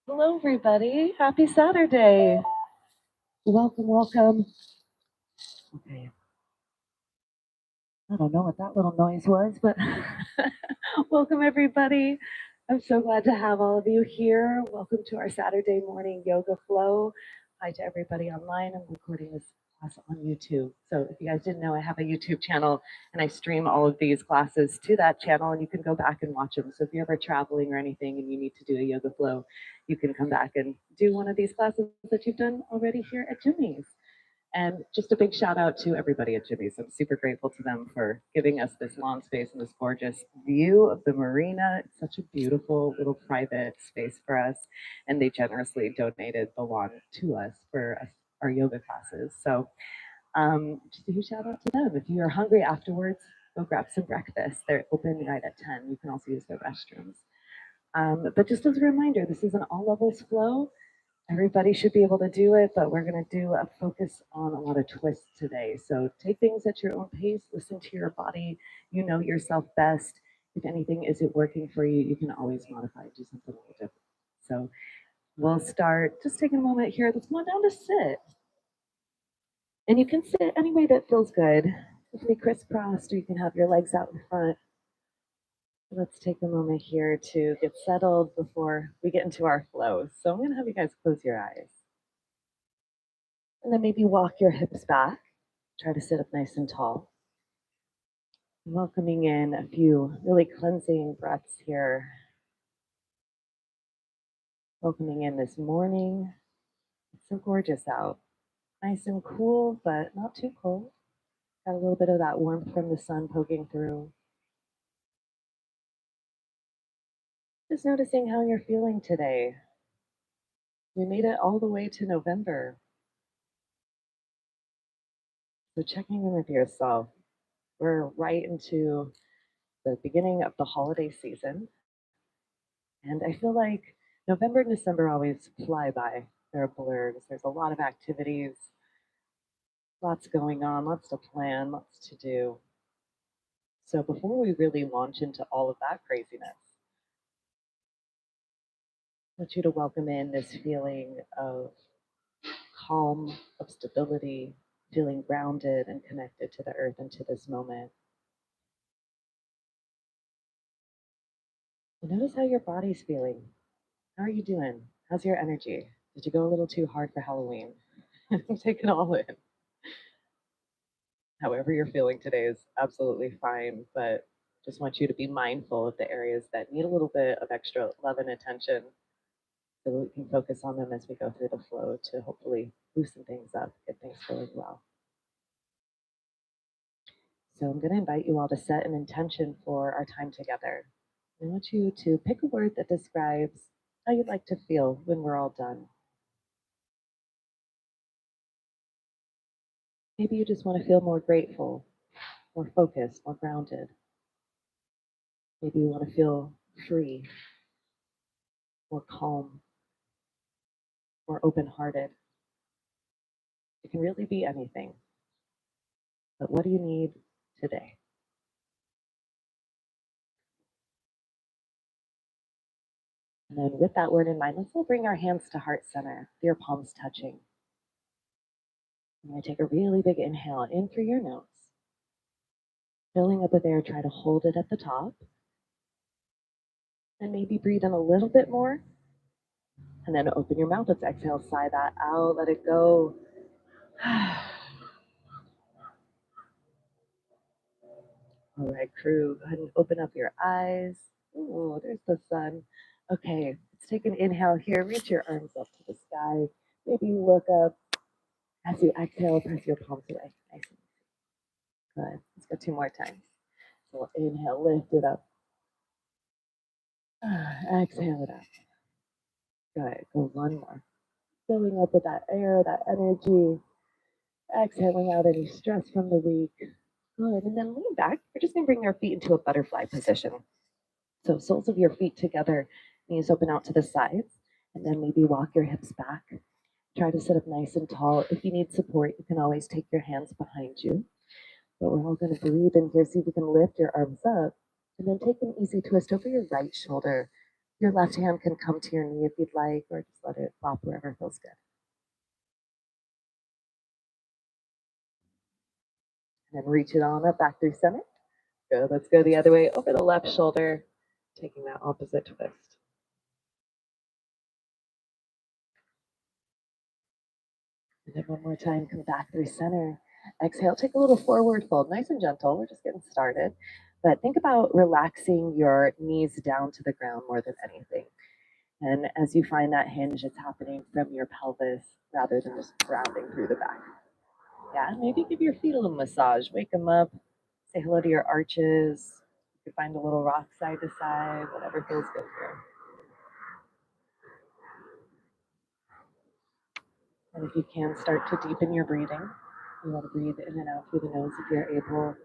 Hello, everybody. Happy Saturday. Welcome, welcome. Okay, I don't know what that little noise was, but welcome, everybody. I'm so glad to have all of you here. Welcome to our Saturday morning yoga flow. Hi to everybody online. I'm recording this class on YouTube. So if you guys didn't know, I have a YouTube channel and I stream all of these classes to that channel and you can go back and watch them. So if you're ever traveling or anything and you need to do a yoga flow, you can come back and do one of these classes that you've done already here at Jimmy's. And just a big shout out to everybody at Jimmy's. I'm super grateful to them for giving us this lawn space and this gorgeous view of the marina. It's such a beautiful little private space for us. And they generously donated the lawn to us for our yoga classes. So just a huge shout out to them. If you are hungry afterwards, go grab some breakfast. They're open right at 10. You can also use their restrooms. But just as a reminder, this is an all levels flow. Everybody should be able to do it, but we're going to do a focus on a lot of twists today. So take things at your own pace, listen to your body. You know yourself best. If anything isn't working for you, you can always modify, do something a little different. So we'll start just taking a moment here. Let's come on down to sit. And you can sit any way that feels good. You can be crisscrossed or you can have your legs out in front. Let's take a moment here to get settled before we get into our flow. So I'm going to have you guys close your eyes. And then maybe walk your hips back. Try to sit up nice and tall. Welcoming in a few really cleansing breaths here. Welcoming in this morning. It's so gorgeous out. Nice and cool, but not too cold. Got a little bit of that warmth from the sun poking through. Just noticing how you're feeling today. We made it all the way to November. So checking in with yourself. We're right into the beginning of the holiday season. And I feel like November and December always fly by. They're blurred. There's a lot of activities, lots going on, lots to plan, lots to do. So before we really launch into all of that craziness, I want you to welcome in this feeling of calm, of stability, feeling grounded and connected to the earth and to this moment. And notice how your body's feeling. How are you doing? How's your energy? Did you go a little too hard for Halloween? Take it all in. However you're feeling today is absolutely fine, but just want you to be mindful of the areas that need a little bit of extra love and attention so that we can focus on them as we go through the flow to hopefully loosen things up, get things going well. So I'm going to invite you all to set an intention for our time together. I want you to pick a word that describes how you'd like to feel when we're all done. Maybe you just want to feel more grateful, more focused, more grounded. Maybe you want to feel free, more calm, more open-hearted. It can really be anything. But what do you need today? And then with that word in mind, let's all bring our hands to heart center, your palms touching. I'm going to take a really big inhale in through your nose. Filling up with air, try to hold it at the top. And maybe breathe in a little bit more. And then open your mouth. Let's exhale, sigh that out, let it go. All right, crew, go ahead and open up your eyes. Ooh, there's the sun. Okay, let's take an inhale here. Reach your arms up to the sky. Maybe look up. As you exhale, press your palms away. Nice and easy. Good. Let's go 2 more times. So we'll inhale, lift it up. Exhale it out. Good. Go 1 more. Filling up with that air, that energy. Exhaling out any stress from the week. Good. And then lean back. We're just going to bring our feet into a butterfly position. So soles of your feet together, knees open out to the sides, and then maybe walk your hips back. Try to sit up nice and tall. If you need support, you can always take your hands behind you. But we're all going to breathe in here. See if you can lift your arms up, and then take an easy twist over your right shoulder. Your left hand can come to your knee if you'd like, or just let it flop wherever feels good. And then reach it on up back through center. Good. Let's go the other way over the left shoulder, taking that opposite twist. And then one more time, come back through center. Exhale, take a little forward fold, nice and gentle. We're just getting started. But think about relaxing your knees down to the ground more than anything. And as you find that hinge, it's happening from your pelvis rather than just grounding through the back. Yeah, maybe give your feet a little massage. Wake them up. Say hello to your arches. You can find a little rock side to side, whatever feels good here. And if you can, start to deepen your breathing. You want to breathe in and out through the nose if you're able.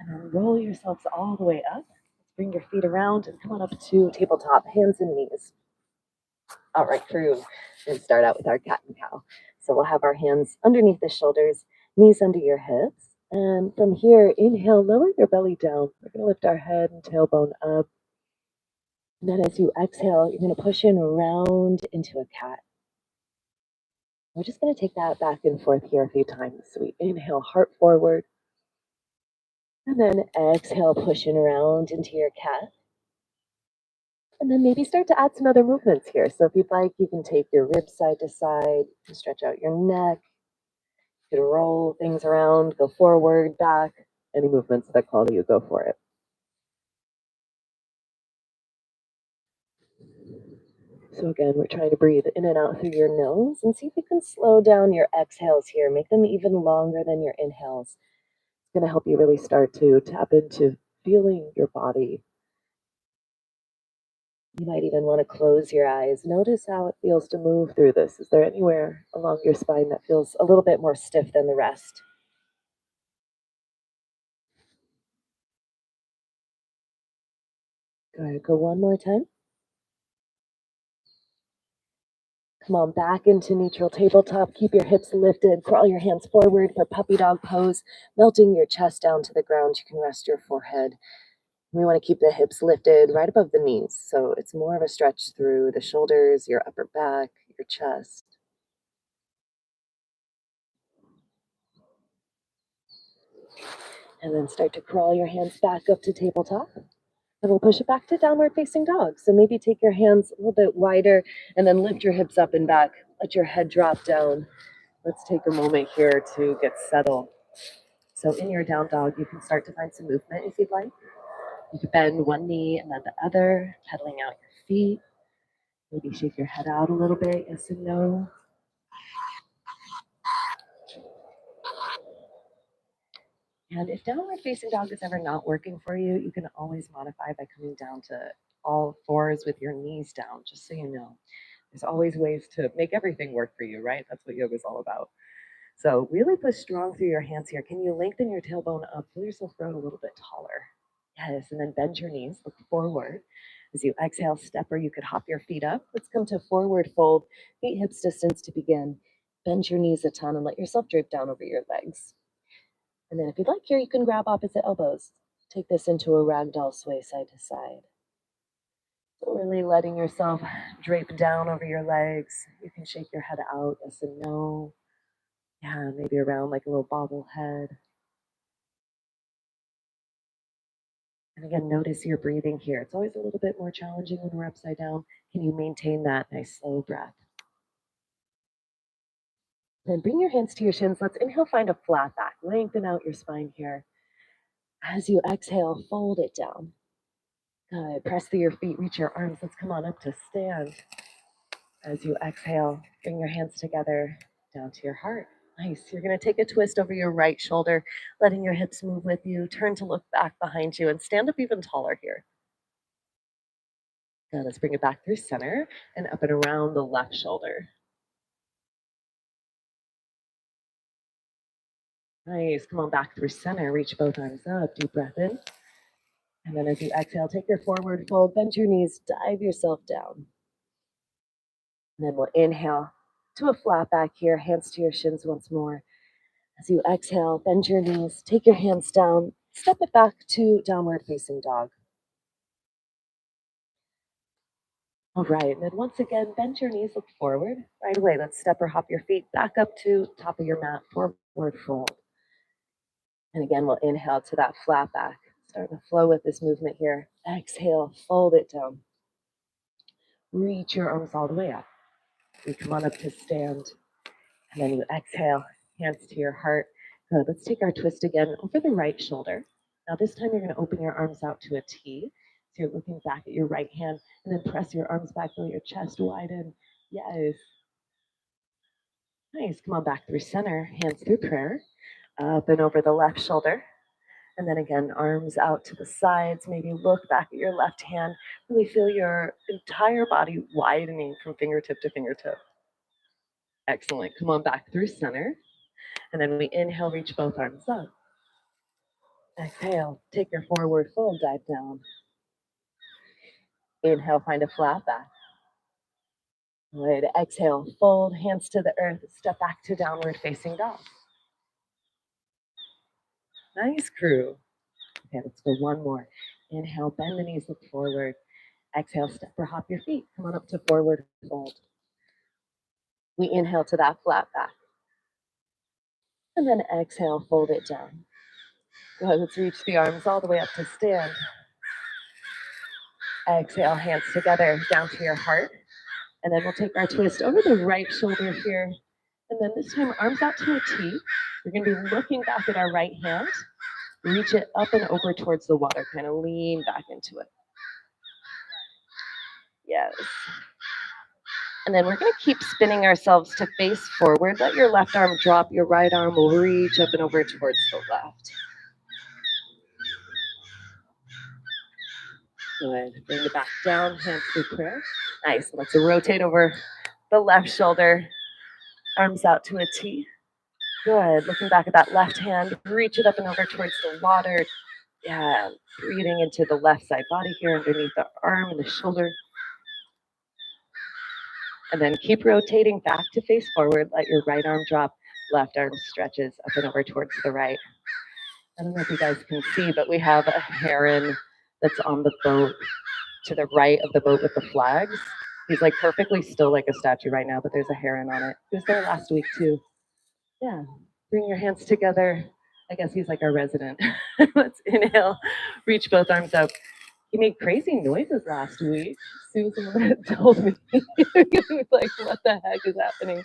And then roll yourselves all the way up. Let's bring your feet around and come on up to tabletop, hands and knees. All right, through and start out with our cat and cow. So we'll have our hands underneath the shoulders, knees under your hips. And from here, inhale, lower your belly down. We're going to lift our head and tailbone up. And then as you exhale, you're going to push in around into a cat. We're just going to take that back and forth here a few times. So we inhale, heart forward. And then exhale, pushing around into your cat. And then maybe start to add some other movements here. So if you'd like, you can take your ribs side to side, stretch out your neck. You can roll things around, go forward, back. Any movements that call to you, go for it. So again, we're trying to breathe in and out through your nose and see if you can slow down your exhales here. Make them even longer than your inhales. It's going to help you really start to tap into feeling your body. You might even want to close your eyes. Notice how it feels to move through this. Is there anywhere along your spine that feels a little bit more stiff than the rest? Good. Go one more time. Come on back into neutral tabletop. Keep your hips lifted. Crawl your hands forward for puppy dog pose. Melting your chest down to the ground. You can rest your forehead. We want to keep the hips lifted right above the knees. So it's more of a stretch through the shoulders, your upper back, your chest. And then start to crawl your hands back up to tabletop. And we'll push it back to downward facing dog. So maybe take your hands a little bit wider and then lift your hips up and back. Let your head drop down. Let's take a moment here to get settled. So in your down dog, you can start to find some movement if you'd like. You can bend one knee and then the other, pedaling out your feet. Maybe shake your head out a little bit, yes and no. And if downward facing dog is ever not working for you, you can always modify by coming down to all fours with your knees down, just so you know. There's always ways to make everything work for you, right? That's what yoga is all about. So really push strong through your hands here. Can you lengthen your tailbone up? Pull yourself forward a little bit taller. Yes, and then bend your knees, look forward. As you exhale, step, or you could hop your feet up. Let's come to forward fold, feet hips distance to begin. Bend your knees a ton and let yourself drape down over your legs. And then if you'd like here, you can grab opposite elbows. Take this into a ragdoll sway side to side. So really letting yourself drape down over your legs. You can shake your head out, yes and no. Yeah, maybe around like a little bobblehead. And again, notice your breathing here. It's always a little bit more challenging when we're upside down. Can you maintain that nice slow breath? Then bring your hands to your shins. Let's inhale, find a flat back. Lengthen out your spine here. As you exhale, fold it down. Good. Press through your feet, reach your arms. Let's come on up to stand. As you exhale, bring your hands together down to your heart. Nice. You're going to take a twist over your right shoulder, letting your hips move with you. Turn to look back behind you and stand up even taller here. Good. Let's bring it back through center and up and around the left shoulder. Nice. Come on back through center. Reach both arms up. Deep breath in. And then as you exhale, take your forward fold, bend your knees, dive yourself down. And then we'll inhale to a flat back here, hands to your shins once more. As you exhale, bend your knees, take your hands down, step it back to downward facing dog. All right, and then once again, bend your knees, look forward. Right away, let's step or hop your feet back up to top of your mat, forward fold. And again, we'll inhale to that flat back. Start to flow with this movement here. Exhale, fold it down. Reach your arms all the way up. You come on up to stand. And then you exhale, hands to your heart. Good. Let's take our twist again over the right shoulder. Now this time you're going to open your arms out to a T. So you're looking back at your right hand and then press your arms back, feel your chest widen. Yes. Nice. Come on back through center, hands through prayer. Up and over the left shoulder. And then again, arms out to the sides. Maybe look back at your left hand. Really feel your entire body widening from fingertip to fingertip. Excellent. Come on back through center. And then we inhale, reach both arms up. Exhale, take your forward fold, dive down. Inhale, find a flat back. Good. Exhale, fold, hands to the earth, step back to downward facing dog. Nice, crew. Okay, let's go one more. Inhale, bend the knees, look forward. Exhale, step or hop your feet. Come on up to forward fold. We inhale to that flat back. And then exhale, fold it down. Good, let's reach the arms all the way up to stand. Exhale, hands together, down to your heart. And then we'll take our twist over the right shoulder here. And then this time, arms out to a T. We're going to be looking back at our right hand. Reach it up and over towards the water. Kind of lean back into it. Yes. And then we're going to keep spinning ourselves to face forward. Let your left arm drop. Your right arm will reach up and over towards the left. Good. Bring it back down, hands through prayer. Nice. Let's rotate over the left shoulder. Arms out to a T. Good. Looking back at that left hand. Reach it up and over towards the water. Yeah. Breathing into the left side body here underneath the arm and the shoulder. And then keep rotating back to face forward. Let your right arm drop. Left arm stretches up and over towards the right. I don't know if you guys can see, but we have a heron that's on the boat to the right of the boat with the flags. He's like perfectly still like a statue right now, but there's a heron on it. He was there last week too. Yeah. Bring your hands together. I guess he's like our resident. Let's inhale. Reach both arms up. He made crazy noises last week. Susan told me. He was like, what the heck is happening?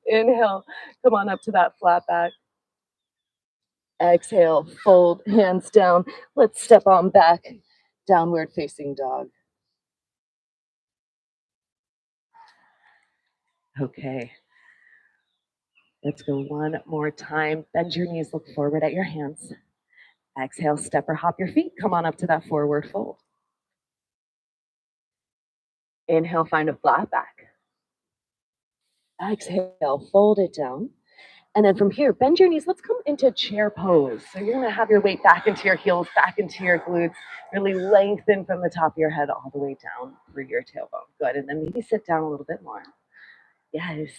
Inhale. Come on up to that flat back. Exhale. Fold. Hands down. Let's step on back. Downward facing dog. Okay. Let's go one more time. Bend your knees, look forward at your hands. Exhale, step or hop your feet. Come on up to that forward fold. Inhale, find a flat back. Exhale, fold it down. And then from here, bend your knees. Let's come into chair pose. So you're going to have your weight back into your heels, back into your glutes. Really lengthen from the top of your head all the way down through your tailbone. Good. And then maybe sit down a little bit more. Yes.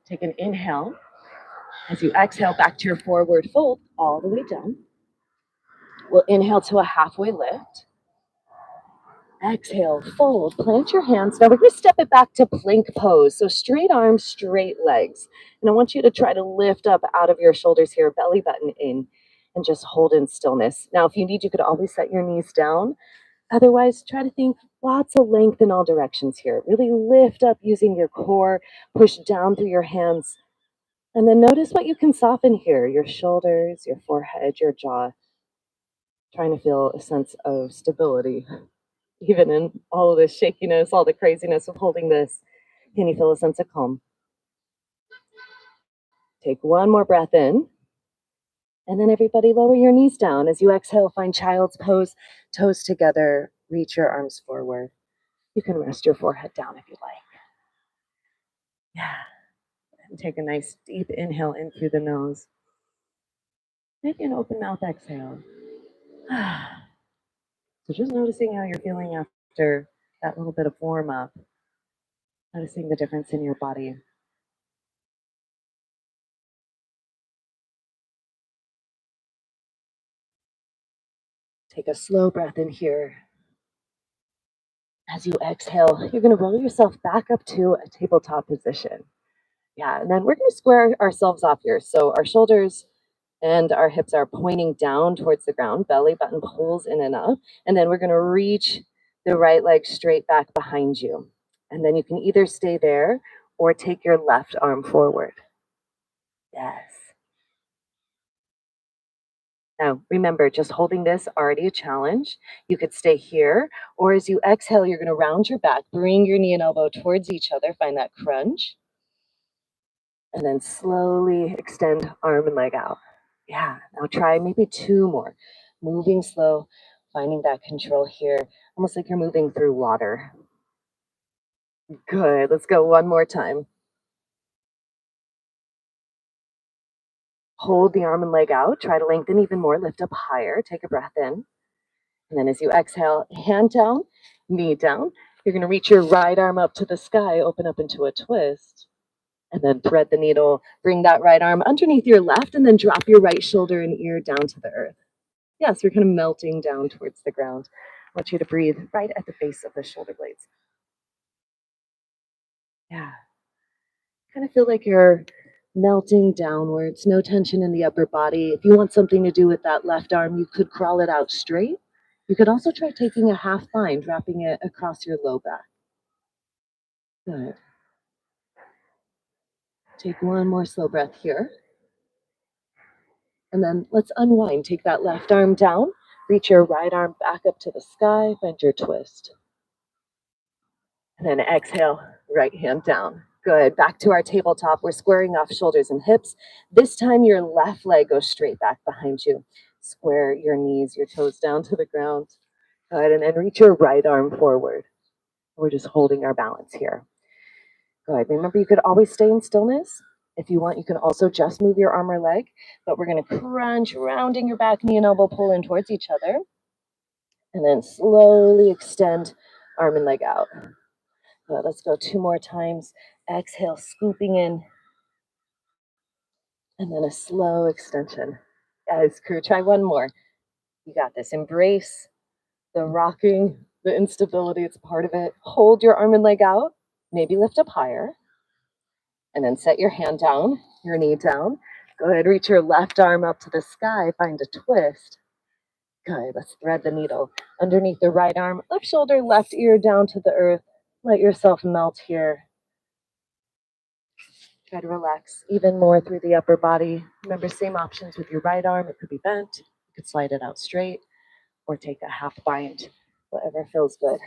Take an inhale. As you exhale back to your forward fold, all the way down. We'll inhale to a halfway lift. Exhale, fold, plant your hands. Now we're going to step it back to plank pose. So straight arms, straight legs. And I want you to try to lift up out of your shoulders here, belly button in, and just hold in stillness. Now, if you need, you could always set your knees down. Otherwise, try to think lots of length in all directions here. Really lift up using your core, push down through your hands. And then notice what you can soften here, your shoulders, your forehead, your jaw. Trying to feel a sense of stability. Even in all of this shakiness, all the craziness of holding this, can you feel a sense of calm? Take one more breath in. And then everybody lower your knees down. As you exhale, find child's pose, toes together, reach your arms forward. You can rest your forehead down if you like. Yeah. And take a nice deep inhale in through the nose. Maybe an open mouth exhale. So just noticing how you're feeling after that little bit of warm up. Noticing the difference in your body. Take a slow breath in here. As you exhale, you're going to roll yourself back up to a tabletop position. Yeah, and then we're going to square ourselves off here. So our shoulders and our hips are pointing down towards the ground, belly button pulls in and up, and then we're going to reach the right leg straight back behind you. And then you can either stay there or take your left arm forward. Yes. Now, remember, just holding this already a challenge. You could stay here, or as you exhale, you're going to round your back, bring your knee and elbow towards each other, find that crunch, and then slowly extend arm and leg out. Yeah, now try maybe two more. Moving slow, finding that control here, almost like you're moving through water. Good, let's go one more time. Hold the arm and leg out, try to lengthen even more, lift up higher, take a breath in. And then as you exhale, hand down, knee down. You're going to reach your right arm up to the sky, open up into a twist. And then thread the needle, bring that right arm underneath your left, and then drop your right shoulder and ear down to the earth. Yes, you're kind of melting down towards the ground. I want you to breathe right at the base of the shoulder blades. Yeah. Kind of feel like you're melting downwards, no tension in the upper body. If you want something to do with that left arm, you could crawl it out straight. You could also try taking a half bind, wrapping it across your low back. Good. Take one more slow breath here. And then let's unwind. Take that left arm down, reach your right arm back up to the sky, find your twist. And then exhale, right hand down. Good. Back to our tabletop. We're squaring off shoulders and hips. This time your left leg goes straight back behind you. Square your knees, your toes down to the ground. Good. And then reach your right arm forward. We're just holding our balance here. Good. Remember, you could always stay in stillness. If you want, you can also just move your arm or leg, but we're going to crunch, rounding your back, knee and elbow pull in towards each other. And then slowly extend arm and leg out. Good. Let's go two more times. Exhale, scooping in. And then a slow extension. Guys, crew, try one more. You got this. Embrace the rocking, the instability. It's part of it. Hold your arm and leg out. Maybe lift up higher. And then set your hand down, your knee down. Go ahead, reach your left arm up to the sky, find a twist. Good, let's thread the needle underneath the right arm, left shoulder, left ear down to the earth. Let yourself melt here. Try to relax even more through the upper body. Remember, same options with your right arm. It could be bent, you could slide it out straight, or take a half bind, whatever feels good.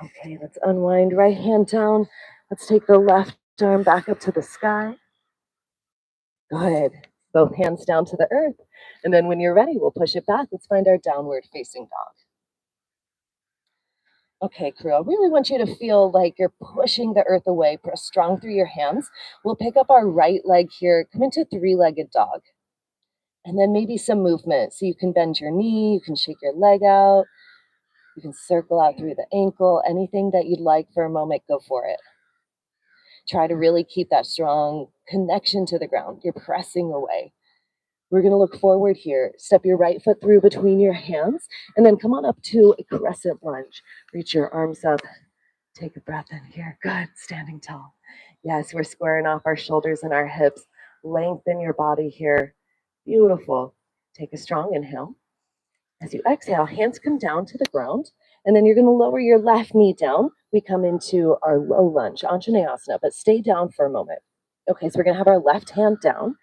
Okay, let's unwind, right hand down. Let's take the left arm back up to the sky. Good. Both hands down to the earth. And then when you're ready, we'll push it back. Let's find our downward facing dog. Okay, crew, I really want you to feel like you're pushing the earth away. Press strong through your hands. We'll pick up our right leg here, come into three-legged dog. And then maybe some movement. So you can bend your knee, you can shake your leg out, you can circle out through the ankle, anything that you'd like for a moment, go for it. Try to really keep that strong connection to the ground. You're pressing away. We're going to look forward here. Step your right foot through between your hands, and then come on up to a crescent lunge. Reach your arms up. Take a breath in here. Good. Standing tall. Yes, we're squaring off our shoulders and our hips. Lengthen your body here. Beautiful. Take a strong inhale. As you exhale, hands come down to the ground, and then you're going to lower your left knee down. We come into our low lunge, Anjaneyasana, but stay down for a moment. Okay, so we're going to have our left hand down,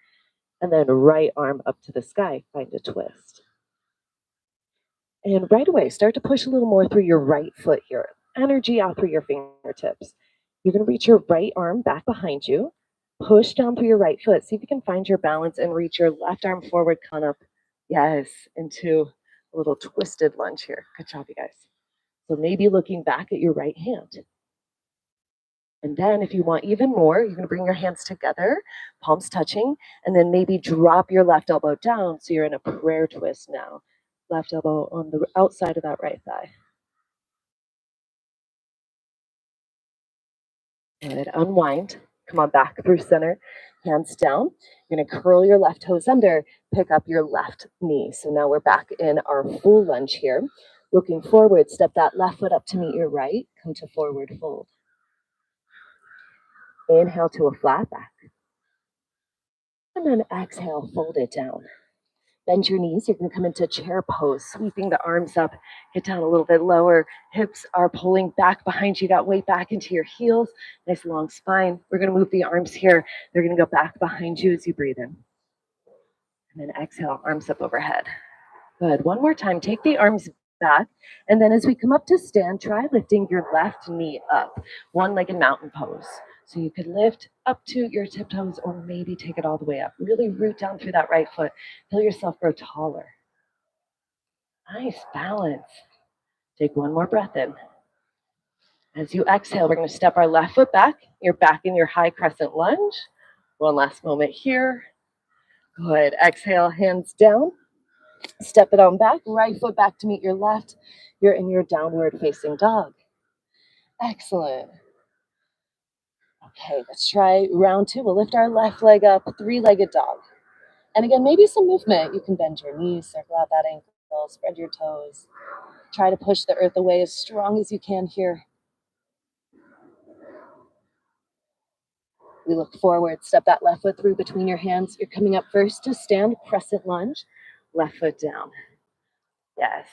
and then right arm up to the sky, find a twist. And right away, start to push a little more through your right foot here. Energy out through your fingertips. You're going to reach your right arm back behind you. Push down through your right foot. See if you can find your balance and reach your left arm forward, come up. Yes, into a little twisted lunge here. Good job, you guys. So maybe looking back at your right hand. And then if you want even more, you're going to bring your hands together, palms touching, and then maybe drop your left elbow down so you're in a prayer twist now. Left elbow on the outside of that right thigh. Good. Unwind. Come on back through center, hands down. You're gonna curl your left toes under, pick up your left knee. So now we're back in our full lunge here. Looking forward, step that left foot up to meet your right, come to forward fold. Inhale to a flat back. And then exhale, fold it down. Bend your knees, you're gonna come into chair pose, sweeping the arms up, get down a little bit lower. Hips are pulling back behind you, got weight back into your heels, nice long spine. We're gonna move the arms here. They're gonna go back behind you as you breathe in. And then exhale, arms up overhead. Good, one more time, take the arms back. And then as we come up to stand, try lifting your left knee up, one-legged mountain pose. So you could lift up to your tiptoes or maybe take it all the way up. Really root down through that right foot. Feel yourself grow taller. Nice balance. Take one more breath in. As you exhale, we're going to step our left foot back. You're back in your high crescent lunge. One last moment here. Good. Exhale, hands down. Step it on back. Right foot back to meet your left. You're in your downward facing dog. Excellent. Okay, let's try round two. We'll lift our left leg up, three-legged dog. And again, maybe some movement. You can bend your knees, circle out that ankle, spread your toes. Try to push the earth away as strong as you can here. We look forward, step that left foot through between your hands. You're coming up first to stand, crescent lunge, left foot down. Yes.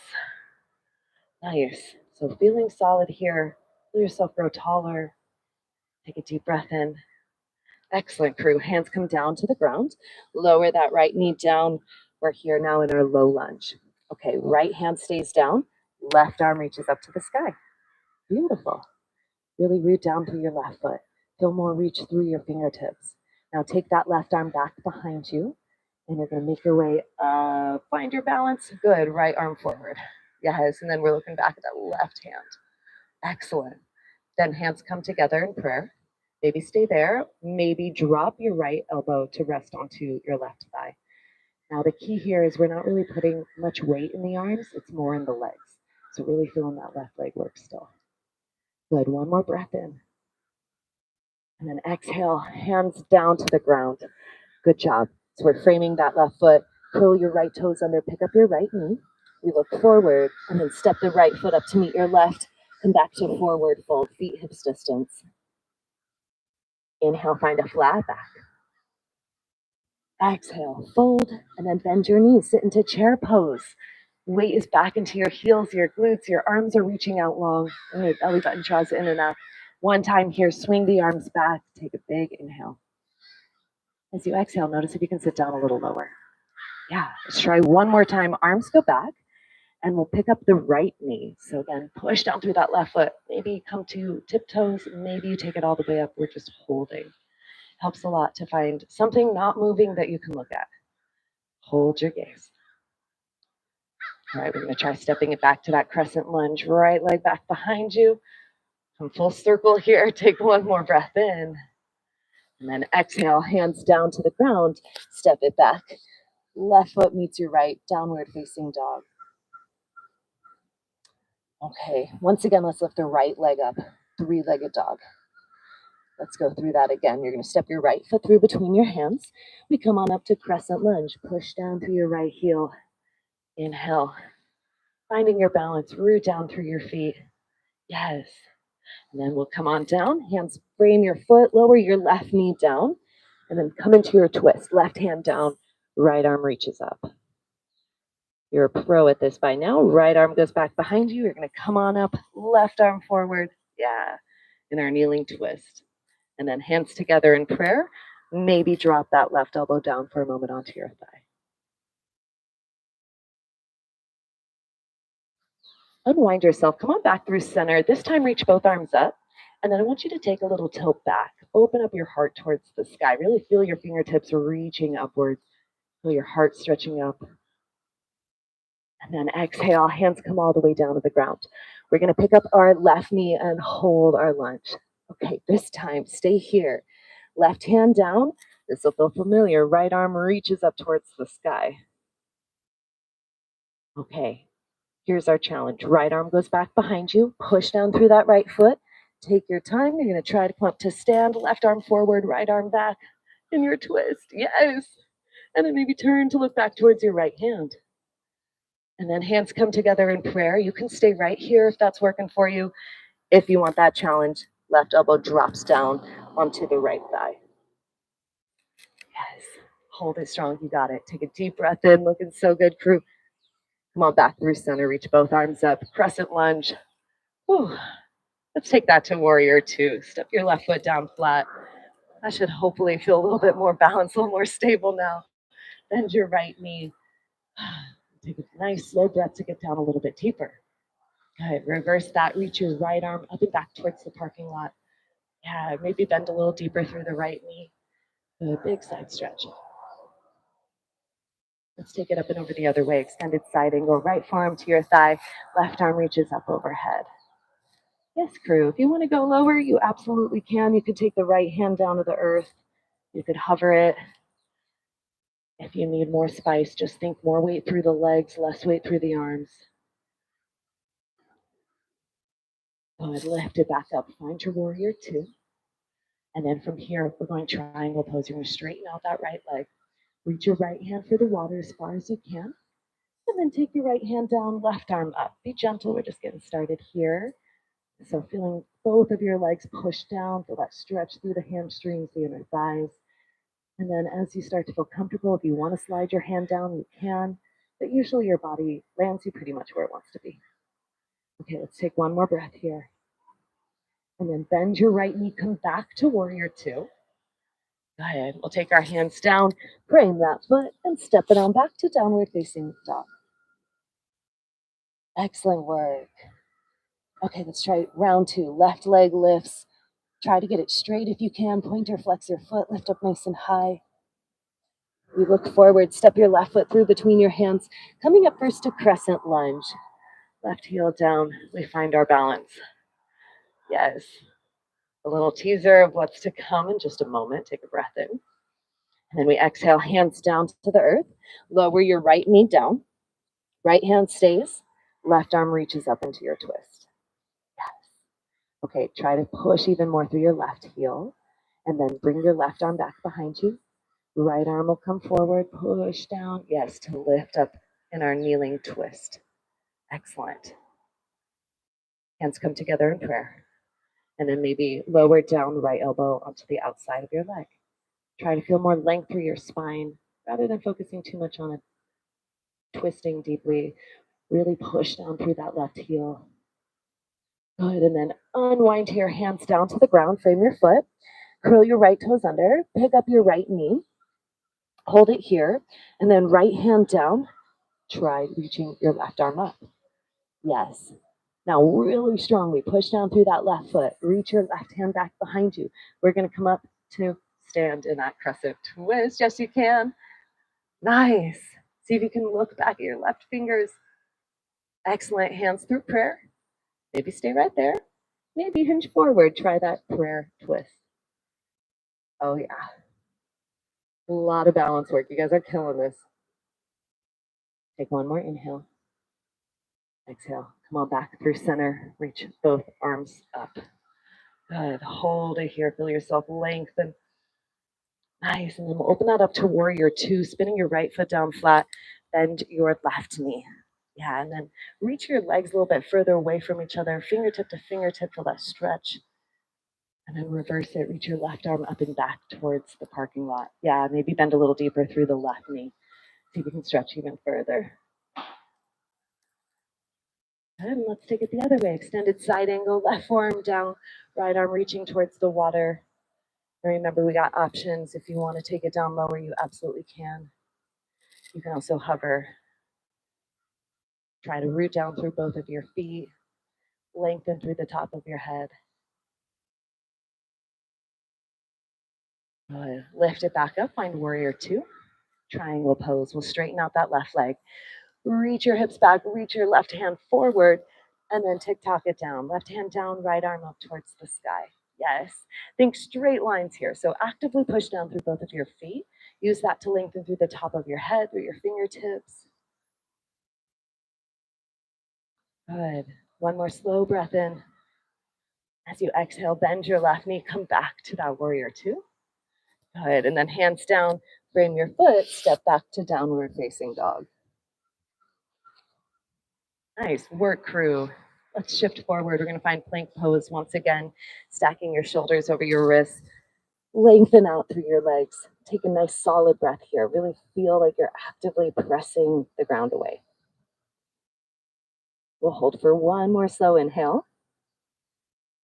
Nice. So feeling solid here. Feel yourself grow taller. Take a deep breath in. Excellent, crew. Hands come down to the ground. Lower that right knee down. We're here now in our low lunge. Okay, right hand stays down. Left arm reaches up to the sky. Beautiful. Really root down through your left foot. Feel more reach through your fingertips. Now take that left arm back behind you, and you're going to make your way up. Find your balance. Good. Right arm forward. Yes, and then we're looking back at that left hand. Excellent. Then hands come together in prayer. Maybe stay there. Maybe drop your right elbow to rest onto your left thigh. Now the key here is we're not really putting much weight in the arms. It's more in the legs. So really feeling that left leg work still. Good. One more breath in. And then exhale, hands down to the ground. Good job. So we're framing that left foot. Curl your right toes under, pick up your right knee. We look forward and then step the right foot up to meet your left. Come back to forward fold, feet hips distance. Inhale, find a flat back. Exhale, fold, and then bend your knees. Sit into chair pose. Weight is back into your heels, your glutes, your arms are reaching out long, and your belly button draws in and out. One time here, swing the arms back. Take a big inhale. As you exhale, notice if you can sit down a little lower. Yeah, let's try one more time. Arms go back, and we'll pick up the right knee. So again, push down through that left foot. Maybe come to tiptoes. Maybe you take it all the way up. We're just holding. Helps a lot to find something not moving that you can look at. Hold your gaze. All right, we're going to try stepping it back to that crescent lunge. Right leg back behind you. Come full circle here. Take one more breath in. And then exhale, hands down to the ground. Step it back. Left foot meets your right, downward facing dog. Okay, once again, let's lift the right leg up, three-legged dog. Let's go through that again. You're going to step your right foot through between your hands. We come on up to crescent lunge. Push down through your right heel. Inhale. Finding your balance, root down through your feet. Yes. And then we'll come on down. Hands frame your foot, lower your left knee down, and then come into your twist. Left hand down, right arm reaches up. You're a pro at this by now. Right arm goes back behind you. You're going to come on up, left arm forward. Yeah. In our kneeling twist. And then hands together in prayer. Maybe drop that left elbow down for a moment onto your thigh. Unwind yourself. Come on back through center. This time, reach both arms up. And then I want you to take a little tilt back. Open up your heart towards the sky. Really feel your fingertips reaching upwards. Feel your heart stretching up. And then exhale, hands come all the way down to the ground. We're going to pick up our left knee and hold our lunge. Okay, this time, stay here. Left hand down. This will feel familiar. Right arm reaches up towards the sky. Okay, here's our challenge. Right arm goes back behind you. Push down through that right foot. Take your time. You're going to try to come up to stand, left arm forward, right arm back in your twist. Yes. And then maybe turn to look back towards your right hand. And then hands come together in prayer. You can stay right here if that's working for you. If you want that challenge, left elbow drops down onto the right thigh. Yes. Hold it strong. You got it. Take a deep breath in. Looking so good, crew. Come on back through center. Reach both arms up. Crescent lunge. Whew. Let's take that to warrior two. Step your left foot down flat. That should hopefully feel a little bit more balanced, a little more stable now. Bend your right knee. Take a nice slow breath to get down a little bit deeper. Good. Reverse that. Reach your right arm up and back towards the parking lot. Yeah, maybe bend a little deeper through the right knee. A big side stretch. Let's take it up and over the other way. Extended side angle. Right forearm to your thigh. Left arm reaches up overhead. Yes, crew. If you want to go lower, you absolutely can. You could take the right hand down to the earth. You could hover it. If you need more spice, just think more weight through the legs, less weight through the arms. Good. Lift it back up. Find your warrior two. And then from here, we're going triangle pose. You're going to straighten out that right leg. Reach your right hand for the water as far as you can. And then take your right hand down, left arm up. Be gentle. We're just getting started here. So feeling both of your legs push down. Feel that stretch through the hamstrings, the inner thighs. And then as you start to feel comfortable, if you want to slide your hand down, you can. But usually your body lands you pretty much where it wants to be. Okay, let's take one more breath here. And then bend your right knee, come back to warrior two. Go ahead. We'll take our hands down, frame that foot, and step it on back to downward facing dog. Excellent work. Okay, let's try round two. Left leg lifts. Try to get it straight if you can. Pointer, flex your foot, lift up nice and high. We look forward, step your left foot through between your hands. Coming up first to crescent lunge. Left heel down, we find our balance. Yes. A little teaser of what's to come in just a moment. Take a breath in. And then we exhale, hands down to the earth. Lower your right knee down. Right hand stays. Left arm reaches up into your twist. Yes. Okay, try to push even more through your left heel. And then bring your left arm back behind you. Right arm will come forward, push down. Yes, to lift up in our kneeling twist. Excellent. Hands come together in prayer. And then maybe lower down the right elbow onto the outside of your leg. Try to feel more length through your spine rather than focusing too much on it. Twisting deeply. Really push down through that left heel. Good. And then unwind your hands down to the ground. Frame your foot. Curl your right toes under. Pick up your right knee. Hold it here. And then right hand down. Try reaching your left arm up. Yes. Now really strongly push down through that left foot. Reach your left hand back behind you. We're going to come up to stand in that crescent twist. Yes, you can. Nice. See if you can look back at your left fingers. Excellent. Hands through prayer. Maybe stay right there. Maybe hinge forward. Try that prayer twist. Oh, yeah. A lot of balance work. You guys are killing this. Take one more inhale. Exhale. Come on back through center. Reach both arms up. Good. Hold it here. Feel yourself lengthen. Nice. And then we'll open that up to warrior two. Spinning your right foot down flat. Bend your left knee. Yeah. And then reach your legs a little bit further away from each other. Fingertip to fingertip. Feel that stretch. And then reverse it. Reach your left arm up and back towards the parking lot. Yeah. Maybe bend a little deeper through the left knee. See if you can stretch even further. Good. And let's take it the other way. Extended side angle. Left forearm down. Right arm reaching towards the water. And remember, we got options. If you want to take it down lower, you absolutely can. You can also hover. Try to root down through both of your feet. Lengthen through the top of your head. Good. Lift it back up. Find warrior two. Triangle pose. We'll straighten out that left leg. Reach your hips back. Reach your left hand forward. And then tick-tock it down. Left hand down, right arm up towards the sky. Yes. Think straight lines here. So actively push down through both of your feet. Use that to lengthen through the top of your head, through your fingertips. Good. One more slow breath in. As you exhale, bend your left knee, come back to that warrior two. Good, and then hands down, frame your foot, step back to downward facing dog. Nice work, crew. Let's shift forward. We're gonna find plank pose once again, stacking your shoulders over your wrists, lengthen out through your legs. Take a nice solid breath here. Really feel like you're actively pressing the ground away. We'll hold for one more slow inhale.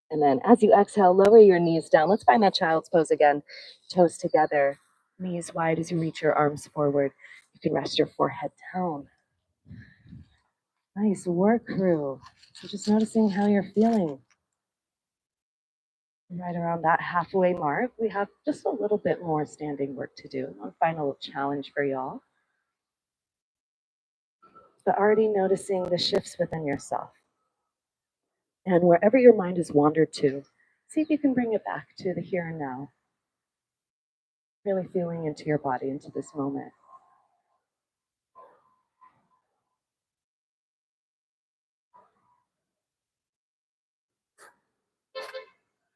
And then as you exhale, lower your knees down. Let's find that child's pose again. Toes together, knees wide as you reach your arms forward. You can rest your forehead down. Nice work, crew. So just noticing how you're feeling. Right around that halfway mark, we have just a little bit more standing work to do. One final challenge for y'all. But already noticing the shifts within yourself. And wherever your mind has wandered to, see if you can bring it back to the here and now. Really feeling into your body, into this moment.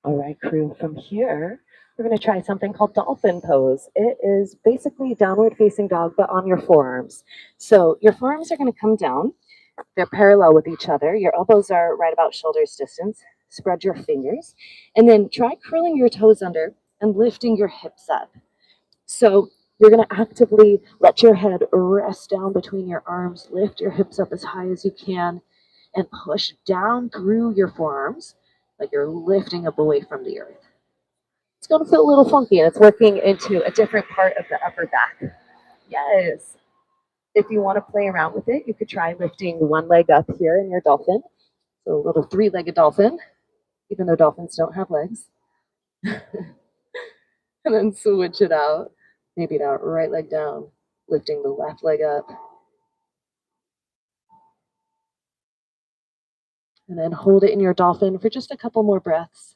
All right, crew, from here, we're going to try something called dolphin pose. It is basically downward facing dog, but on your forearms. So your forearms are going to come down. They're parallel with each other. Your elbows are right about shoulders distance. Spread your fingers. And then try curling your toes under and lifting your hips up. So you're going to actively let your head rest down between your arms. Lift your hips up as high as you can and push down through your forearms like you're lifting up away from the earth. It's going to feel a little funky, and it's working into a different part of the upper back. Yes. If you want to play around with it, you could try lifting one leg up here in your dolphin. So a little three-legged dolphin, even though dolphins don't have legs. And then switch it out. Maybe that right leg down, lifting the left leg up. And then hold it in your dolphin for just a couple more breaths.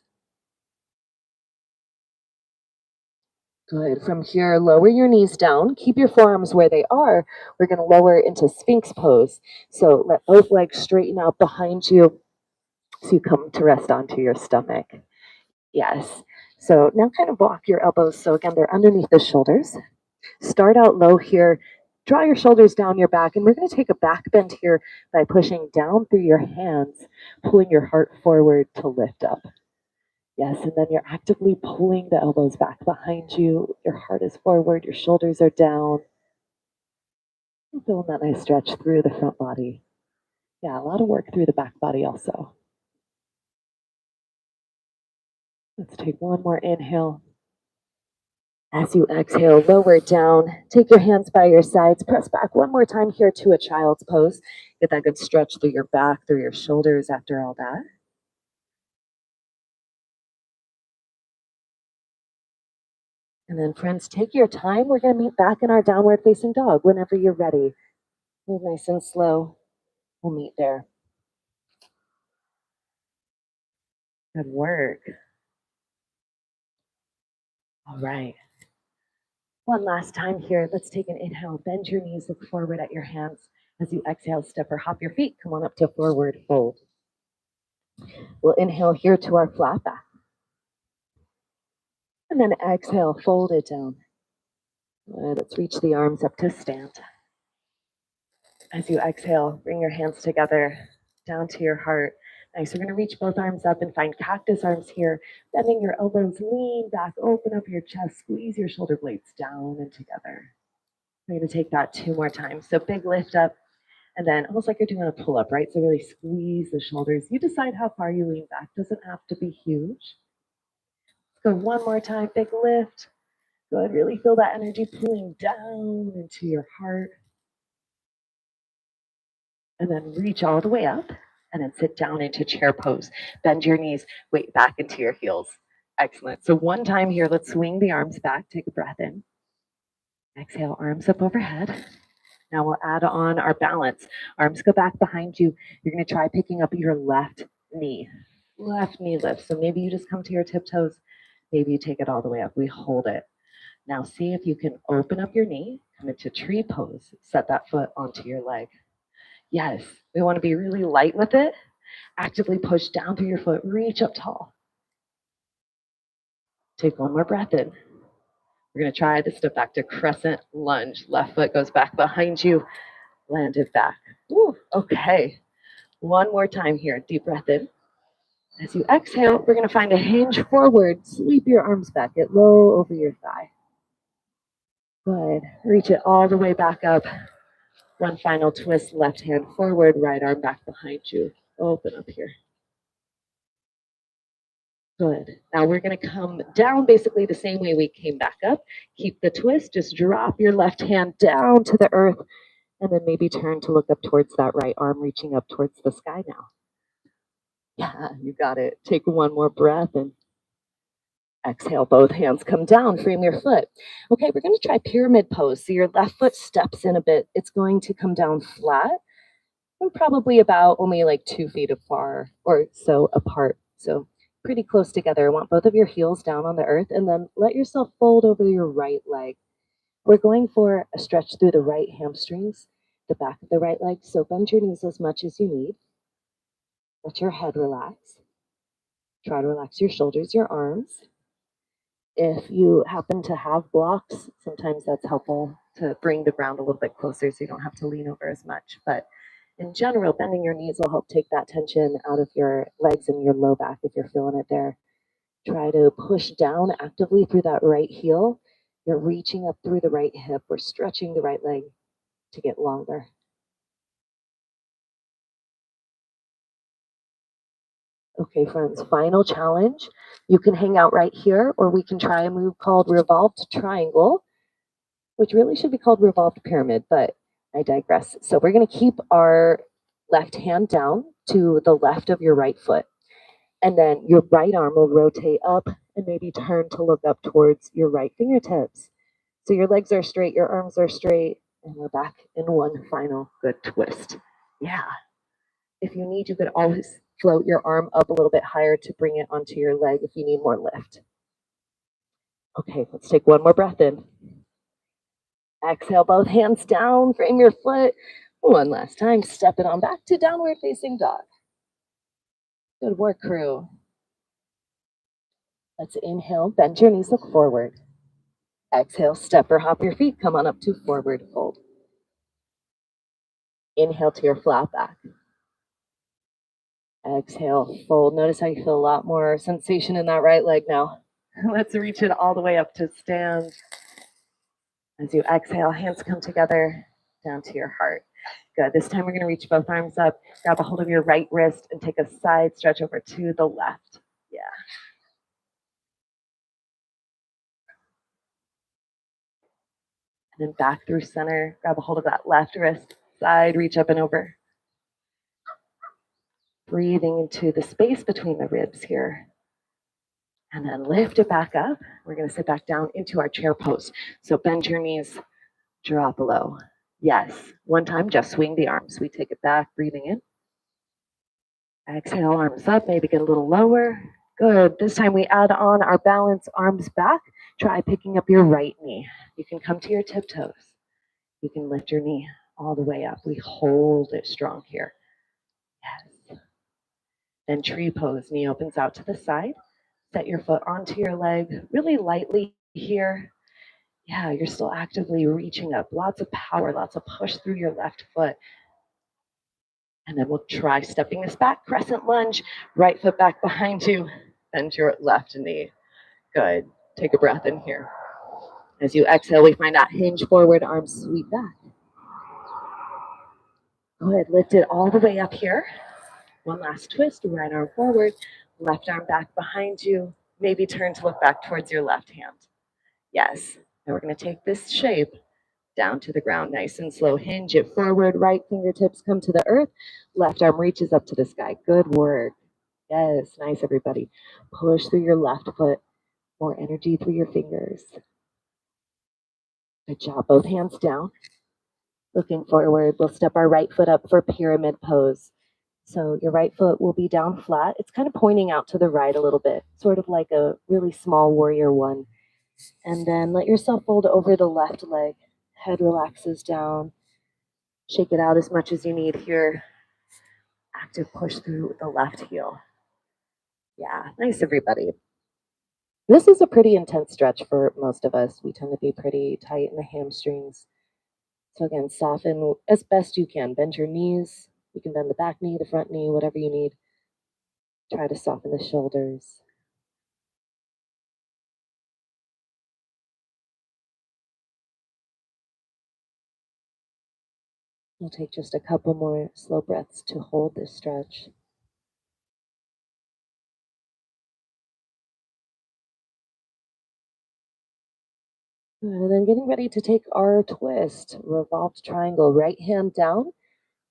Good. From here, lower your knees down. Keep your forearms where they are. We're going to lower into Sphinx pose. So let both legs straighten out behind you so you come to rest onto your stomach. Yes. So now kind of walk your elbows. So again, they're underneath the shoulders. Start out low here. Draw your shoulders down your back. And we're going to take a back bend here by pushing down through your hands, pulling your heart forward to lift up. Yes, and then you're actively pulling the elbows back behind you. Your heart is forward, your shoulders are down. And feeling that nice stretch through the front body. Yeah, a lot of work through the back body also. Let's take one more inhale. As you exhale, lower down. Take your hands by your sides. Press back one more time here to a child's pose. Get that good stretch through your back, through your shoulders after all that. And then friends, take your time. We're going to meet back in our downward facing dog whenever you're ready. Move nice and slow. We'll meet there. Good work. All right. One last time here. Let's take an inhale. Bend your knees, look forward at your hands. As you exhale, step or hop your feet. Come on up to forward fold. We'll inhale here to our flat back. And then exhale, fold it down. Let's reach the arms up to stand. As you exhale, bring your hands together down to your heart. Nice. We're going to reach both arms up and find cactus arms here. Bending your elbows, lean back, open up your chest, squeeze your shoulder blades down and together. We're going to take that two more times. So big lift up, and then almost like you're doing a pull-up, right? So really squeeze the shoulders. You decide how far you lean back. Doesn't have to be huge. Let's go one more time. Big lift. Good. Really feel that energy pulling down into your heart. And then reach all the way up and then sit down into chair pose. Bend your knees, weight back into your heels. Excellent. So one time here, let's swing the arms back. Take a breath in. Exhale, arms up overhead. Now we'll add on our balance. Arms go back behind you. You're going to try picking up your left knee. Left knee lift. So maybe you just come to your tiptoes. Maybe you take it all the way up. We hold it. Now see if you can open up your knee, come into tree pose. Set that foot onto your leg. Yes, we want to be really light with it. Actively push down through your foot. Reach up tall. Take one more breath in. We're going to try to step back to crescent lunge. Left foot goes back behind you, land it back. Woo, okay. One more time here. Deep breath in. As you exhale, we're going to find a hinge forward. Sweep your arms back. Get low over your thigh. Good. Reach it all the way back up. One final twist. Left hand forward, right arm back behind you. Open up here. Good. Now we're going to come down basically the same way we came back up. Keep the twist. Just drop your left hand down to the earth and then maybe turn to look up towards that right arm, reaching up towards the sky now. Yeah, you got it. Take one more breath and exhale. Both hands come down. Frame your foot. Okay, we're going to try pyramid pose. So your left foot steps in a bit. It's going to come down flat and probably about only like 2 feet apart or so apart. So pretty close together. I want both of your heels down on the earth and then let yourself fold over your right leg. We're going for a stretch through the right hamstrings, the back of the right leg. So bend your knees as much as you need. Let your head relax. Try to relax your shoulders, your arms. If you happen to have blocks, sometimes that's helpful to bring the ground a little bit closer so you don't have to lean over as much. But in general, bending your knees will help take that tension out of your legs and your low back if you're feeling it there. Try to push down actively through that right heel. You're reaching up through the right hip. We're stretching the right leg to get longer. Okay, friends, final challenge. You can hang out right here, or we can try a move called revolved triangle, which really should be called revolved pyramid, but I digress. So we're going to keep our left hand down to the left of your right foot. And then your right arm will rotate up and maybe turn to look up towards your right fingertips. So your legs are straight, your arms are straight, and we're back in one final good twist. Yeah. If you need, you could always float your arm up a little bit higher to bring it onto your leg if you need more lift. Okay, let's take one more breath in. Exhale, both hands down, frame your foot. One last time, step it on back to downward facing dog. Good work, crew. Let's inhale, bend your knees, look forward. Exhale, step or hop your feet, come on up to forward fold. Inhale to your flat back. Exhale, fold. Notice how you feel a lot more sensation in that right leg now. Let's reach it all the way up to stand. As you exhale, hands come together down to your heart. Good. This time we're going to reach both arms up, grab a hold of your right wrist, and take a side stretch over to the left. Yeah. And then back through center, grab a hold of that left wrist, side, reach up and over. Breathing into the space between the ribs here. And then lift it back up. We're going to sit back down into our chair pose. So bend your knees, drop low. Yes. One time, just swing the arms. We take it back, breathing in. Exhale, arms up, maybe get a little lower. Good. This time we add on our balance, arms back. Try picking up your right knee. You can come to your tiptoes. You can lift your knee all the way up. We hold it strong here. Yes. Then tree pose, knee opens out to the side. Set your foot onto your leg really lightly here. Yeah, you're still actively reaching up. Lots of power, lots of push through your left foot. And then we'll try stepping this back, crescent lunge, right foot back behind you, bend your left knee. Good. Take a breath in here. As you exhale, we find that hinge forward, arms sweep back. Good. Lift it all the way up here. One last twist, right arm forward, left arm back behind you. Maybe turn to look back towards your left hand. Yes. Now we're going to take this shape down to the ground, nice and slow. Hinge it forward, right fingertips come to the earth, left arm reaches up to the sky. Good work. Yes, nice, everybody. Push through your left foot, more energy through your fingers. Good job. Both hands down. Looking forward, we'll step our right foot up for pyramid pose. So your right foot will be down flat. It's kind of pointing out to the right a little bit, sort of like a really small warrior one. And then let yourself fold over the left leg. Head relaxes down. Shake it out as much as you need here. Active push through the left heel. Yeah, nice, everybody. This is a pretty intense stretch for most of us. We tend to be pretty tight in the hamstrings. So again, soften as best you can. Bend your knees. You can bend the back knee, the front knee, whatever you need. Try to soften the shoulders. We'll take just a couple more slow breaths to hold this stretch. Good. And then getting ready to take our twist. Revolved triangle, right hand down.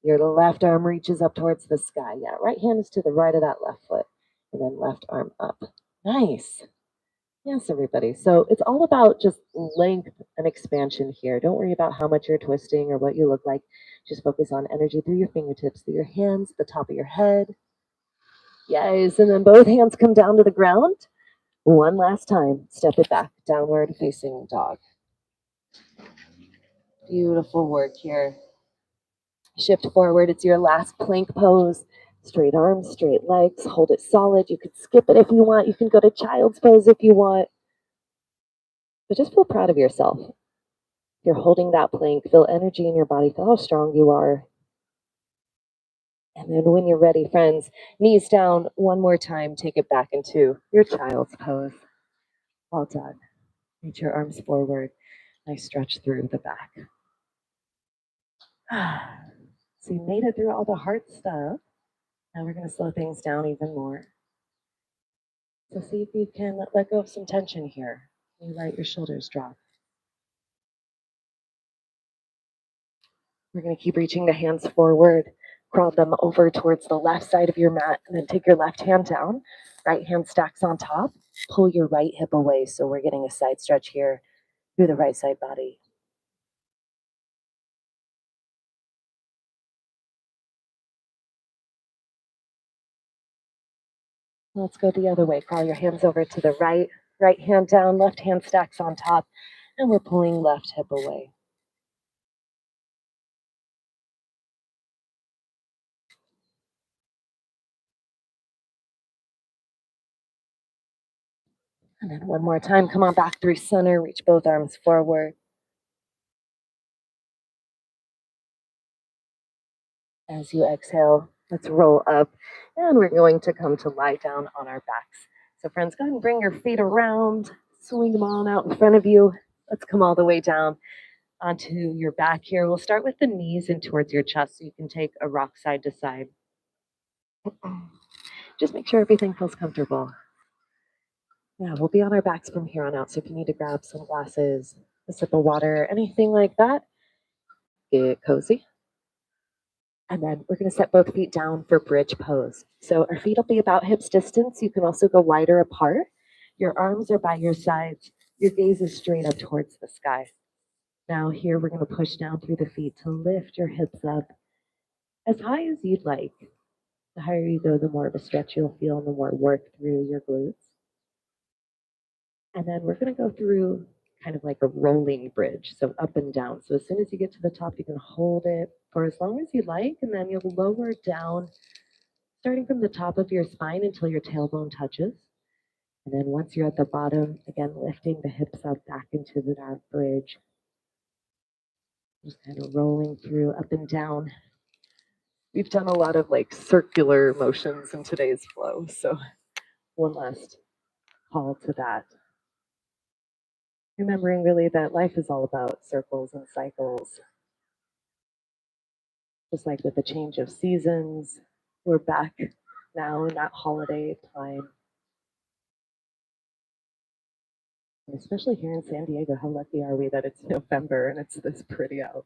Your left arm reaches up towards the sky. Yeah, right hand is to the right of that left foot. And then left arm up. Nice. Yes, everybody. So it's all about just length and expansion here. Don't worry about how much you're twisting or what you look like. Just focus on energy through your fingertips, through your hands, the top of your head. Yes, and then both hands come down to the ground. One last time. Step it back. Downward facing dog. Beautiful work here. Shift forward. It's your last plank pose. Straight arms, straight legs. Hold it solid. You could skip it if you want. You can go to child's pose if you want. But just feel proud of yourself. You're holding that plank. Feel energy in your body. Feel how strong you are. And then when you're ready, friends, knees down one more time. Take it back into your child's pose. Well done. Reach your arms forward. Nice stretch through the back. So you made it through all the hard stuff. Now we're going to slow things down even more. So see if you can let go of some tension here. You let your shoulders drop. We're going to keep reaching the hands forward. Crawl them over towards the left side of your mat, and then take your left hand down. Right hand stacks on top. Pull your right hip away, so we're getting a side stretch here through the right side body. Let's go the other way. Crawl your hands over to the right. Right hand down, left hand stacks on top, and we're pulling left hip away. And then one more time, come on back through center, reach both arms forward. As you exhale, let's roll up, and we're going to come to lie down on our backs. So friends, go ahead and bring your feet around, swing them on out in front of you. Let's come all the way down onto your back here. We'll start with the knees and towards your chest, so you can take a rock side to side. Just make sure everything feels comfortable. Yeah, we'll be on our backs from here on out. So if you need to grab some glasses, a sip of water, anything like that, get cozy. And then we're going to set both feet down for bridge pose. So our feet will be about hips distance. You can also go wider apart. Your arms are by your sides. Your gaze is straight up towards the sky. Now here we're going to push down through the feet to lift your hips up as high as you'd like. The higher you go, the more of a stretch you'll feel and the more work through your glutes. And then we're going to go through kind of like a rolling bridge, so up and down. So as soon as you get to the top, you can hold it for as long as you like, and then you'll lower down, starting from the top of your spine until your tailbone touches. And then once you're at the bottom, again, lifting the hips up back into that bridge. Just kind of rolling through up and down. We've done a lot of like circular motions in today's flow, so one last call to that. Remembering really that life is all about circles and cycles. Just like with the change of seasons, we're back now in that holiday time. And especially here in San Diego, how lucky are we that it's November and it's this pretty out.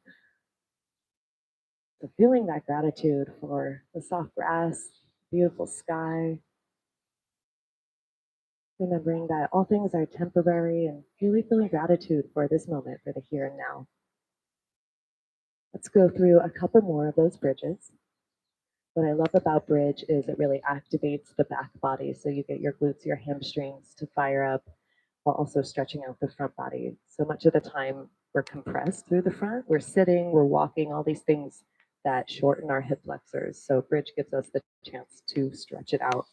So feeling that gratitude for the soft grass, beautiful sky, remembering that all things are temporary and really feeling gratitude for this moment, for the here and now. Let's go through a couple more of those bridges. What I love about bridge is it really activates the back body. So you get your glutes, your hamstrings to fire up while also stretching out the front body. So much of the time we're compressed through the front. We're sitting, we're walking, all these things that shorten our hip flexors. So bridge gives us the chance to stretch it out.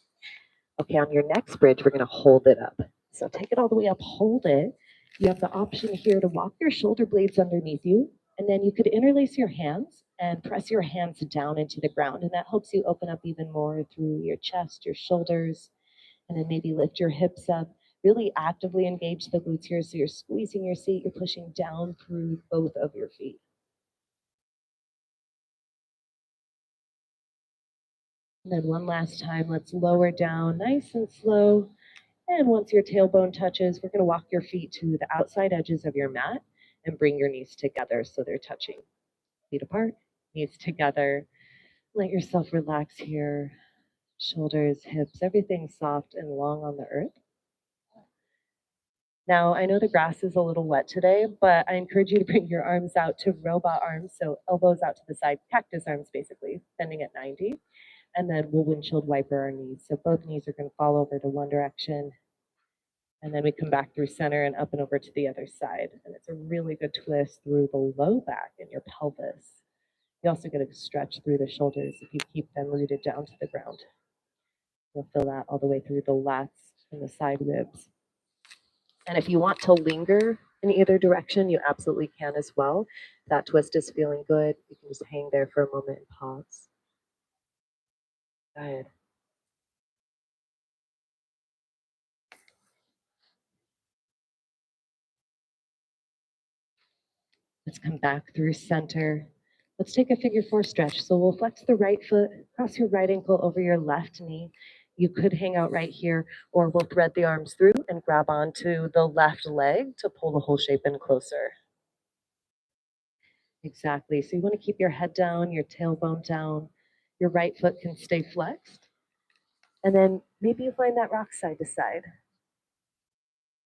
Okay, on your next bridge, we're going to hold it up. So take it all the way up, hold it. You have the option here to walk your shoulder blades underneath you, and then you could interlace your hands and press your hands down into the ground. And that helps you open up even more through your chest, your shoulders, and then maybe lift your hips up. Really actively engage the glutes here. So you're squeezing your seat, you're pushing down through both of your feet. And then one last time, let's lower down nice and slow. And once your tailbone touches, we're going to walk your feet to the outside edges of your mat and bring your knees together so they're touching. Feet apart, knees together. Let yourself relax here. Shoulders, hips, everything soft and long on the earth. Now, I know the grass is a little wet today, but I encourage you to bring your arms out to robot arms, so elbows out to the side, cactus arms basically, bending at 90. And then we'll windshield wiper our knees. So both knees are going to fall over to one direction. And then we come back through center and up and over to the other side. And it's a really good twist through the low back and your pelvis. You also get a stretch through the shoulders if you keep them rooted down to the ground. You'll feel that all the way through the lats and the side ribs. And if you want to linger in either direction, you absolutely can as well. If that twist is feeling good, you can just hang there for a moment and pause. Good. Let's come back through center. Let's take a figure four stretch. So we'll flex the right foot, cross your right ankle over your left knee. You could hang out right here, or we'll thread the arms through and grab onto the left leg to pull the whole shape in closer. Exactly. So you want to keep your head down, your tailbone down. Your right foot can stay flexed. And then maybe you find that rock side to side.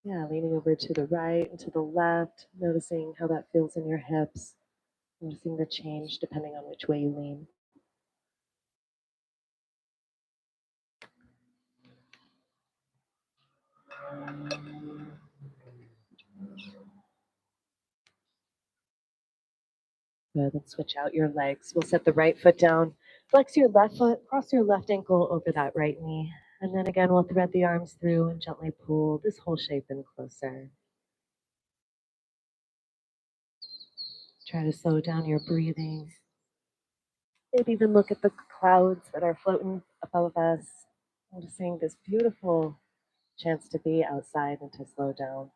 Yeah, leaning over to the right and to the left, noticing how that feels in your hips, noticing the change depending on which way you lean. Good, then switch out your legs. We'll set the right foot down, flex your left foot, cross your left ankle over that right knee. And then again, we'll thread the arms through and gently pull this whole shape in closer. Try to slow down your breathing. Maybe even look at the clouds that are floating above us, noticing this beautiful chance to be outside and to slow down.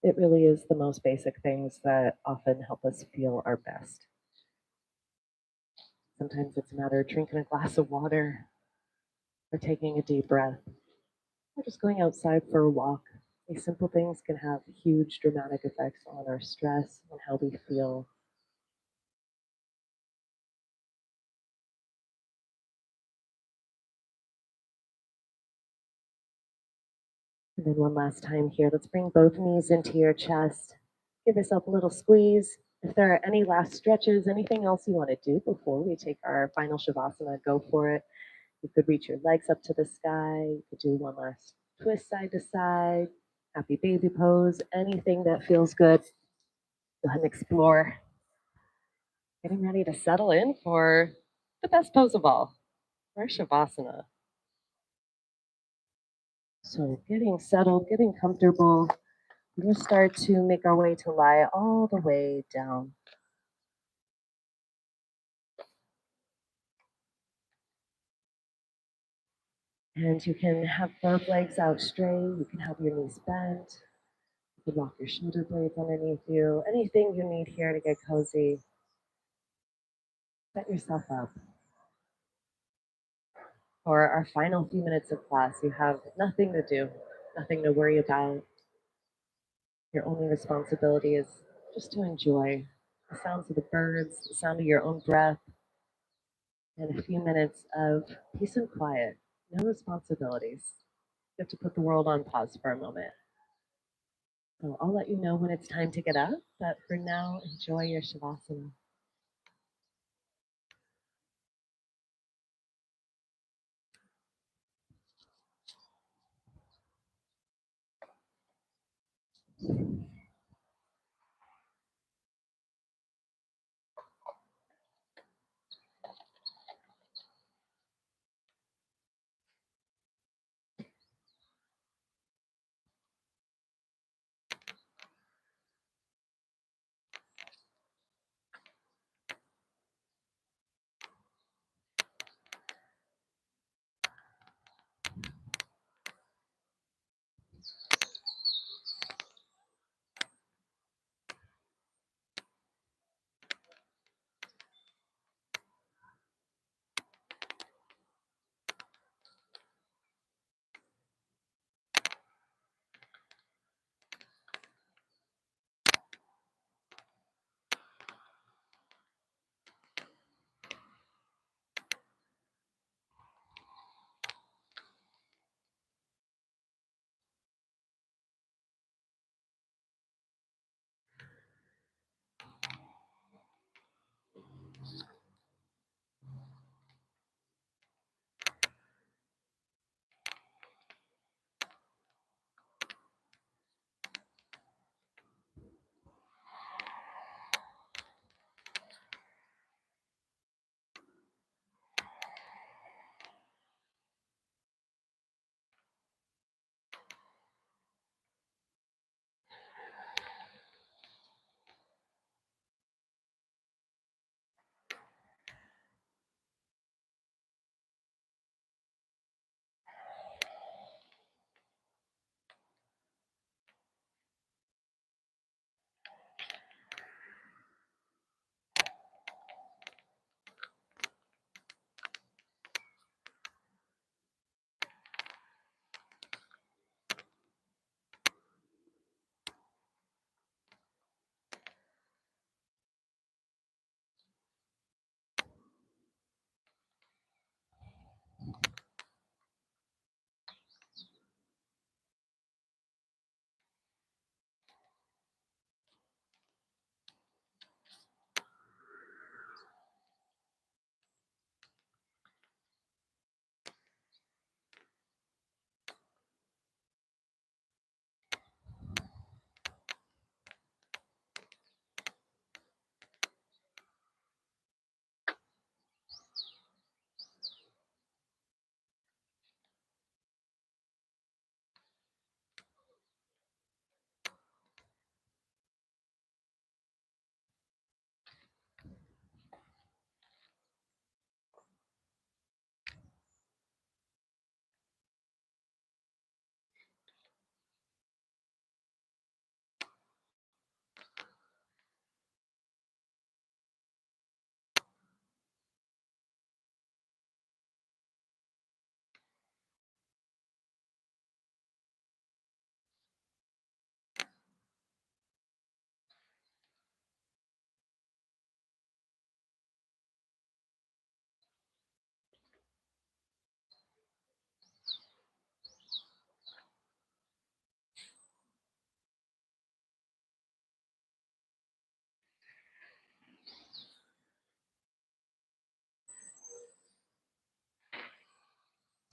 It really is the most basic things that often help us feel our best. Sometimes it's a matter of drinking a glass of water or taking a deep breath or just going outside for a walk. These simple things can have huge dramatic effects on our stress and how we feel. And then one last time here, let's bring both knees into your chest. Give yourself a little squeeze. If there are any last stretches, anything else you want to do before we take our final Shavasana, go for it. You could reach your legs up to the sky. You could do one last twist side to side, happy baby pose, anything that feels good. Go ahead and explore. Getting ready to settle in for the best pose of all, our Shavasana. So getting settled, getting comfortable, we're going to start to make our way to lie all the way down. And you can have both legs out straight. You can have your knees bent. You can walk your shoulder blades underneath you. Anything you need here to get cozy. Set yourself up. For our final few minutes of class, you have nothing to do, nothing to worry about. Your only responsibility is just to enjoy the sounds of the birds, the sound of your own breath, and a few minutes of peace and quiet. No responsibilities. You have to put the world on pause for a moment. So I'll let you know when it's time to get up, but for now, enjoy your Shavasana.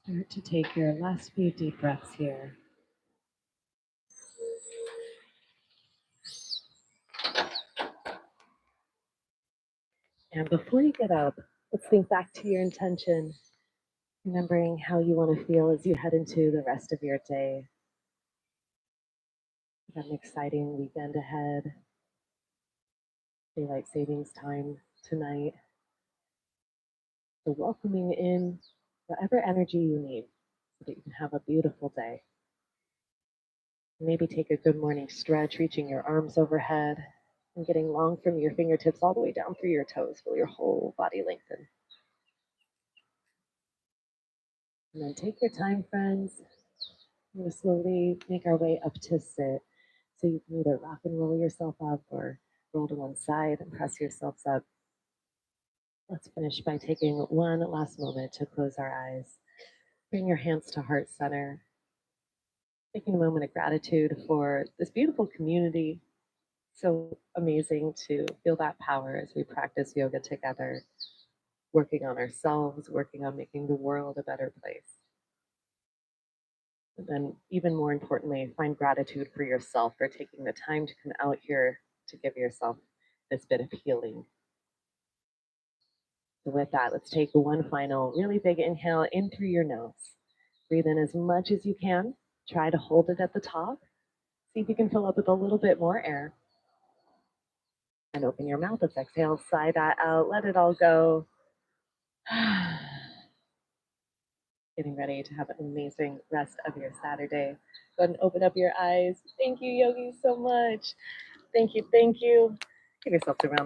Start to take your last few deep breaths here. And before you get up, let's think back to your intention, remembering how you want to feel as you head into the rest of your day. You've got an exciting weekend ahead, daylight savings time tonight. So welcoming in whatever energy you need so that you can have a beautiful day. Maybe take a good morning stretch, reaching your arms overhead and getting long from your fingertips all the way down through your toes. Feel your whole body lengthen. And then take your time, friends. We're going to slowly make our way up to sit. So you can either rock and roll yourself up or roll to one side and press yourselves up. Let's finish by taking one last moment to close our eyes. Bring your hands to heart center. Taking a moment of gratitude for this beautiful community. So amazing to feel that power as we practice yoga together, working on ourselves, working on making the world a better place. And then, even more importantly, find gratitude for yourself for taking the time to come out here to give yourself this bit of healing. So, with that, let's take one final really big inhale in through your nose. Breathe in as much as you can. Try to hold it at the top. See if you can fill up with a little bit more air. And open your mouth. Let's exhale, sigh that out, let it all go. Getting ready to have an amazing rest of your Saturday. Go ahead and open up your eyes. Thank you, yogis, so much. Thank you, thank you. Give yourself a round of applause.